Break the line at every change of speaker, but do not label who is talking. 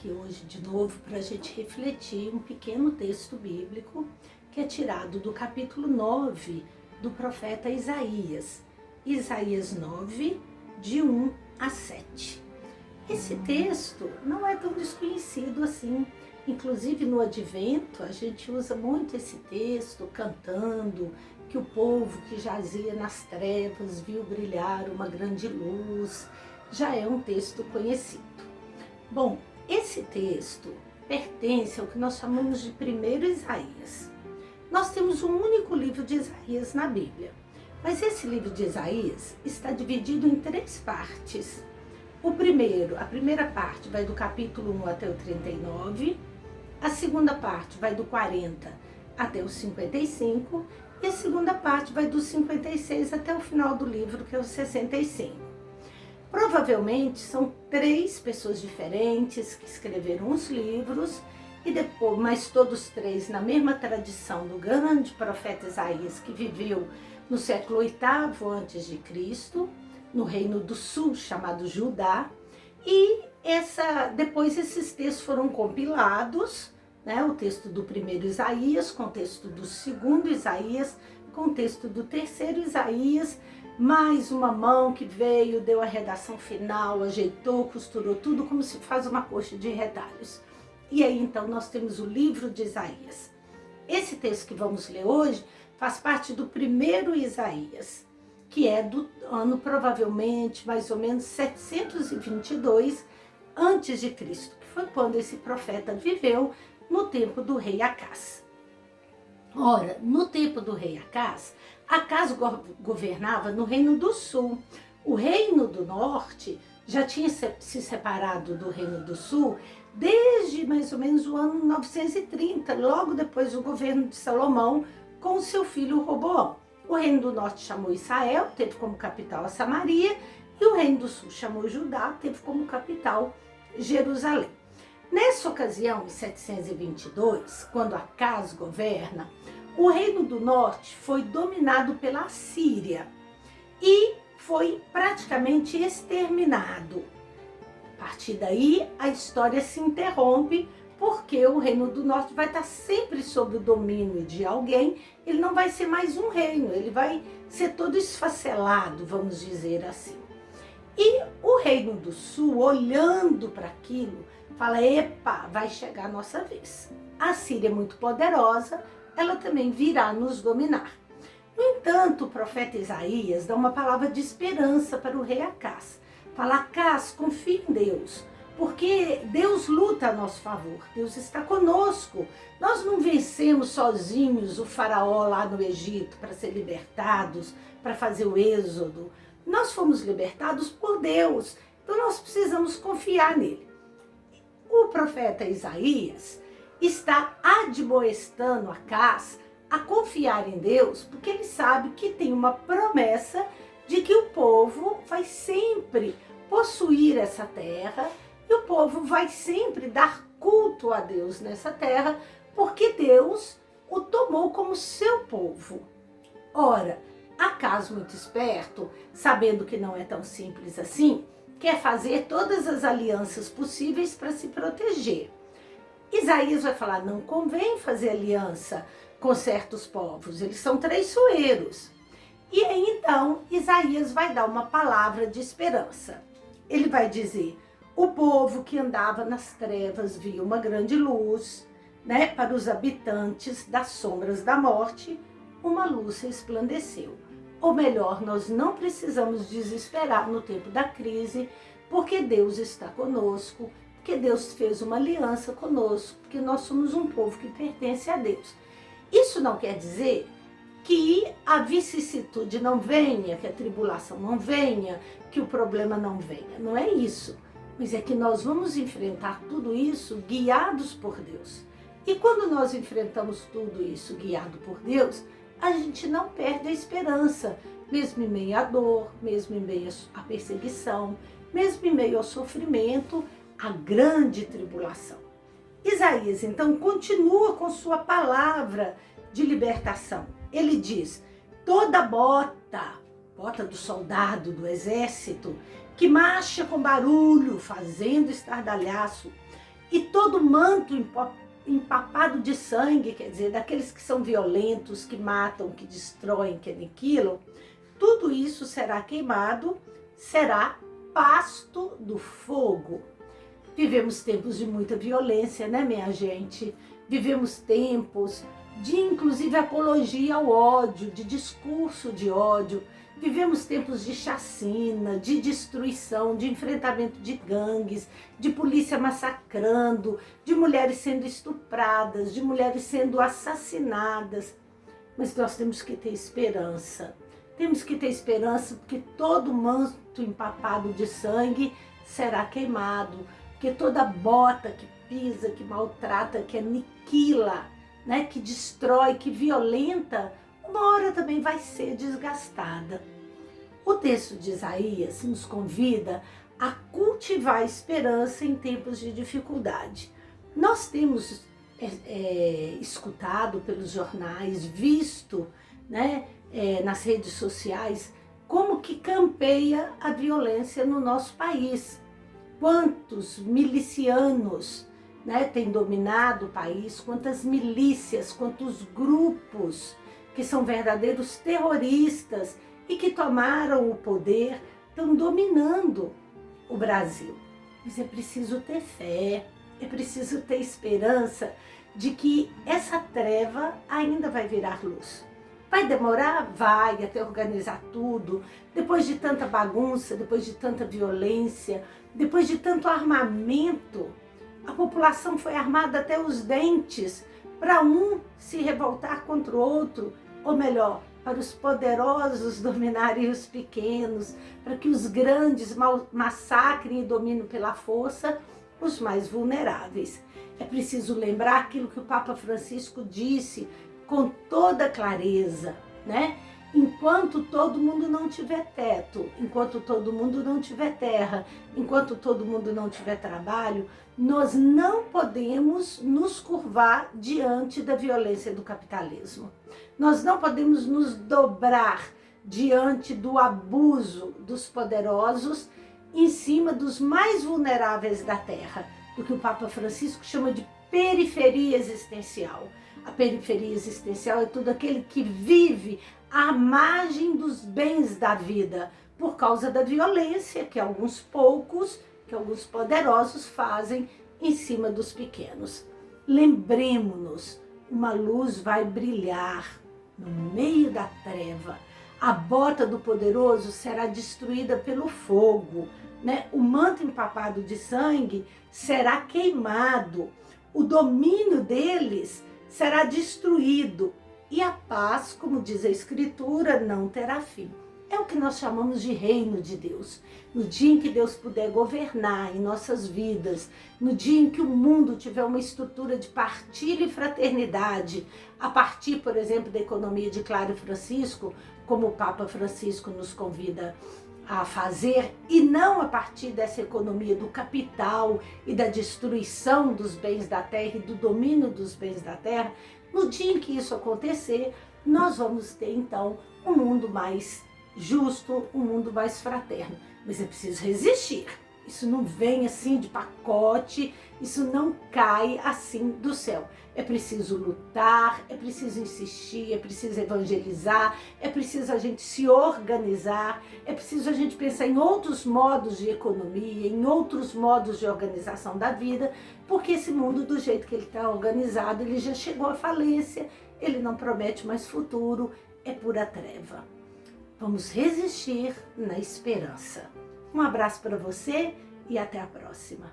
aqui hoje de novo para a gente refletir um pequeno texto bíblico que é tirado do capítulo 9 do profeta Isaías. Isaías 9, de 1 a 7. Esse texto não é tão desconhecido assim. Inclusive no Advento a gente usa muito esse texto cantando que o povo que jazia nas trevas viu brilhar uma grande luz. Já é um texto conhecido. Bom, esse texto pertence ao que nós chamamos de primeiro Isaías. Nós temos um único livro de Isaías na Bíblia, mas esse livro de Isaías está dividido em 3 partes. A primeira parte vai do capítulo 1 até o 39, a segunda parte vai do 40 até o 55 e a segunda parte vai do 56 até o final do livro, que é o 65. Provavelmente são 3 pessoas diferentes que escreveram os livros, e depois, mas todos 3 na mesma tradição do grande profeta Isaías, que viveu no século 8º a.C., no Reino do Sul, chamado Judá, e depois esses textos foram compilados, né, o texto do primeiro Isaías, com o texto do segundo Isaías, com o texto do terceiro Isaías, mais uma mão que veio, deu a redação final, ajeitou, costurou tudo como se faz uma coxa de retalhos. E aí então nós temos o livro de Isaías. Esse texto que vamos ler hoje faz parte do primeiro Isaías, que é do ano provavelmente mais ou menos 722 a.C., que foi quando esse profeta viveu no tempo do rei Acás. Ora, no tempo do rei Acás governava no Reino do Sul. O Reino do Norte já tinha se separado do Reino do Sul desde mais ou menos o ano 930, logo depois do governo de Salomão, com seu filho Roboão. O Reino do Norte chamou Israel, teve como capital a Samaria, e o Reino do Sul chamou Judá, teve como capital Jerusalém. Nessa ocasião, em 722, quando Acás governa, o Reino do Norte foi dominado pela Assíria e foi praticamente exterminado. A partir daí, a história se interrompe, porque o Reino do Norte vai estar sempre sob o domínio de alguém, ele não vai ser mais um reino, ele vai ser todo esfacelado, vamos dizer assim. E o Reino do Sul, olhando para aquilo, fala: epa, vai chegar a nossa vez. A Síria é muito poderosa, ela também virá nos dominar. No entanto, o profeta Isaías dá uma palavra de esperança para o rei Acás. Fala: Acás, confie em Deus, porque Deus luta a nosso favor, Deus está conosco. Nós não vencemos sozinhos o faraó lá no Egito para ser libertados, para fazer o êxodo. Nós fomos libertados por Deus, então nós precisamos confiar nele. O profeta Isaías está admoestando Acás a confiar em Deus, porque ele sabe que tem uma promessa de que o povo vai sempre possuir essa terra e o povo vai sempre dar culto a Deus nessa terra, porque Deus o tomou como seu povo. Ora, Acás, muito esperto, sabendo que não é tão simples assim, quer fazer todas as alianças possíveis para se proteger. Isaías vai falar: não convém fazer aliança com certos povos, eles são traiçoeiros. E aí então Isaías vai dar uma palavra de esperança. Ele vai dizer: o povo que andava nas trevas viu uma grande luz, né? Para os habitantes das sombras da morte, uma luz resplandeceu. Ou melhor, nós não precisamos desesperar no tempo da crise, porque Deus está conosco, porque Deus fez uma aliança conosco, porque nós somos um povo que pertence a Deus. Isso não quer dizer que a vicissitude não venha, que a tribulação não venha, que o problema não venha. Não é isso. Mas é que nós vamos enfrentar tudo isso guiados por Deus. E quando nós enfrentamos tudo isso guiado por Deus, a gente não perde a esperança, mesmo em meio à dor, mesmo em meio à perseguição, mesmo em meio ao sofrimento, à grande tribulação. Isaías, então, continua com sua palavra de libertação. Ele diz: toda bota do soldado, do exército, que marcha com barulho, fazendo estardalhaço, e todo manto empapado de sangue, quer dizer, daqueles que são violentos, que matam, que destroem, que aniquilam, tudo isso será queimado, será pasto do fogo. Vivemos tempos de muita violência, né, minha gente? Vivemos tempos de, inclusive, apologia ao ódio, de discurso de ódio. Vivemos tempos de chacina, de destruição, de enfrentamento de gangues, de polícia massacrando, de mulheres sendo estupradas, de mulheres sendo assassinadas. Mas nós temos que ter esperança. Temos que ter esperança porque todo manto empapado de sangue será queimado, porque toda bota que pisa, que maltrata, que aniquila, né, que destrói, que violenta, uma hora também vai ser desgastada. O texto de Isaías nos convida a cultivar a esperança em tempos de dificuldade. Nós temos escutado pelos jornais, visto, né, nas redes sociais, como que campeia a violência no nosso país. Quantos milicianos, né, têm dominado o país, quantas milícias, quantos grupos que são verdadeiros terroristas e que tomaram o poder, estão dominando o Brasil. Mas é preciso ter fé, é preciso ter esperança de que essa treva ainda vai virar luz. Vai demorar? Vai, até organizar tudo. Depois de tanta bagunça, depois de tanta violência, depois de tanto armamento, a população foi armada até os dentes para um se revoltar contra o outro, ou melhor, para os poderosos dominarem os pequenos, para que os grandes massacrem e dominem pela força os mais vulneráveis. É preciso lembrar aquilo que o Papa Francisco disse com toda clareza, né? Enquanto todo mundo não tiver teto, enquanto todo mundo não tiver terra, enquanto todo mundo não tiver trabalho, nós não podemos nos curvar diante da violência do capitalismo. Nós não podemos nos dobrar diante do abuso dos poderosos em cima dos mais vulneráveis da terra, do que o Papa Francisco chama de periferia existencial. A periferia existencial é todo aquele que vive à margem dos bens da vida, por causa da violência que alguns poucos, que alguns poderosos fazem em cima dos pequenos. Lembremos-nos, uma luz vai brilhar no meio da treva. A bota do poderoso será destruída pelo fogo, né? O manto empapado de sangue será queimado. O domínio deles será destruído e a paz, como diz a Escritura, não terá fim. É o que nós chamamos de reino de Deus. No dia em que Deus puder governar em nossas vidas, no dia em que o mundo tiver uma estrutura de partilha e fraternidade, a partir, por exemplo, da economia de Clara e Francisco, como o Papa Francisco nos convida a fazer, e não a partir dessa economia do capital e da destruição dos bens da terra e do domínio dos bens da terra, no dia em que isso acontecer, nós vamos ter então um mundo mais justo, um mundo mais fraterno. Mas é preciso resistir. Isso não vem assim de pacote, isso não cai assim do céu. É preciso lutar, é preciso insistir, é preciso evangelizar, é preciso a gente se organizar, é preciso a gente pensar em outros modos de economia, em outros modos de organização da vida, porque esse mundo, do jeito que ele está organizado, ele já chegou à falência, ele não promete mais futuro, é pura treva. Vamos resistir na esperança. Um abraço para você e até a próxima.